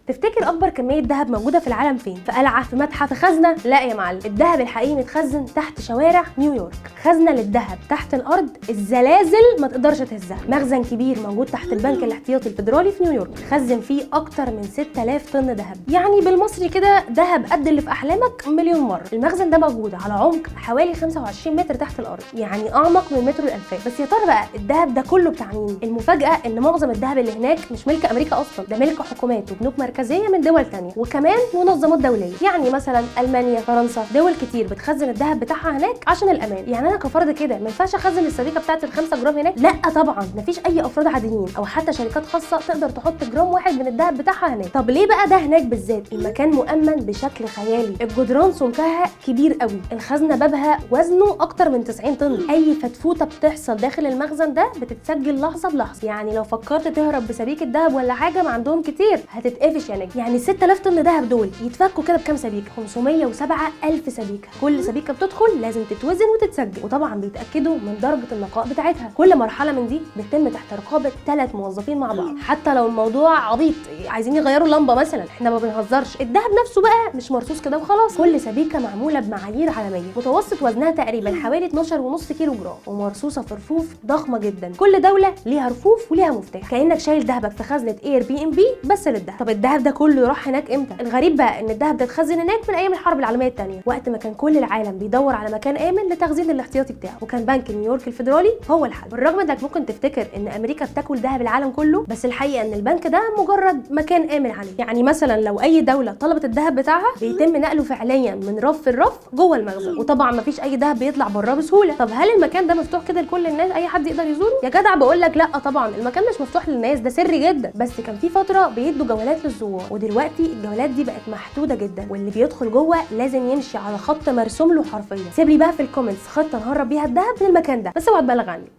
تفتكر اكبر كميه ذهب موجوده في العالم فين؟ في قلعه، في متحف، في خزنه؟ لا يا معلم، الذهب الحقيقي متخزن تحت شوارع نيويورك. خزنه للذهب تحت الارض، الزلازل ما تقدرش تهزها. مخزن كبير موجود تحت البنك الاحتياطي الفيدرالي في نيويورك، خزن فيه اكتر من 6000 طن ذهب، يعني بالمصري كده ذهب قد اللي في احلامك مليون مره. المخزن ده موجود على عمق حوالي 25 متر تحت الارض، يعني اعمق من مترو الانفاق. بس يا ترى بقى الذهب ده كله بتاع مين؟ المفاجاه ان معظم الذهب اللي هناك مش ملك امريكا اصلا، ده ملك حكومات وبنوك مركزيه من دول تانية، وكمان منظمات دوليه. يعني مثلا المانيا، فرنسا، دول كتير بتخزن الذهب بتاعها هناك عشان الامان. يعني انا كفرد كده ما ينفعش اخزن السبيكه بتاعت ال5 جرام هناك؟ لا طبعا، مفيش اي افراد عاديين او حتى شركات خاصه تقدر تحط جرام واحد من الذهب بتاعها هناك. طب ليه بقى ده هناك بالذات؟ المكان مؤمن بشكل خيالي، الجدران سمكها كبير قوي، الخزنه بابها وزنه اكتر من 90 طن، اي فتفوته بتحصل داخل المخزن ده بتتسجل لحظه بلحظه. يعني لو فكرت تهرب بسبيكه ذهب ولا حاجه، ما عندهم كتير، هتتقفش يا نجم. يعني 6000 طن ذهب دول يتفكوا كده بكام سبيكه؟ 507000 سبيكه، كل سبيكه بتدخل لازم تتوزن وتتسجل، وطبعا بيتاكدوا من درجه النقاء بتاعتها. كل مرحله من دي بتتم تحت رقابه 3 موظفين مع بعض. حتى لو الموضوع عبيط، عايزين يغيروا لمبه مثلا، احنا ما بنهزرش. الذهب نفسه بقى مش مرصوص كده وخلاص، كل سبيكه معموله بمعايير عالميه، متوسط وزنها تقريبا حوالي 12.5 كيلو جرام، ومرصوصه في رفوف ضخمه جدا. كل دوله ليها رفوف وليها مفتاح، كانك شايل ذهبك في خزنه اير بي ام بي بس للذهب. طب الذهب ده كله يروح هناك امتى؟ الغريب بقى ان الذهب ده اتخزن هناك من ايام الحرب العالميه الثانيه، وقت ما كان كل العالم بيدور على مكان امن لتخزين الاحتياطي بتاعه، وكان بنك نيويورك الفيدرالي هو الحل. بالرغم انك ممكن تفتكر ان امريكا بتاكل ذهب العالم كله، بس الحقيقه ان البنك ده مجرد مكان امن عليه. يعني مثلا لو اي دوله طلبت الذهب بتاعها، بيتم نقله فعليا من رف لرف جوه المخزن، وطبعا مفيش اي ذهب بيطلع براه بسهوله. طب هل المكان ده مفتوح كده لكل الناس، اي حد يقدر يزوره؟ يا جدع بقول لك لا طبعا، المكان مش مفتوح للناس، ده سري جدا. بس كان في فتره بيدوا جولات للزوار، ودلوقتي الجولات دي بقت محدوده جدا، واللي بيدخل جوه لازم يمشي على خط مرسوم له حرفيا. سيب لي بقى في الكومنتس خطه نهرب بيها الذهب من المكان ده، بس اوعى تبالغ عني.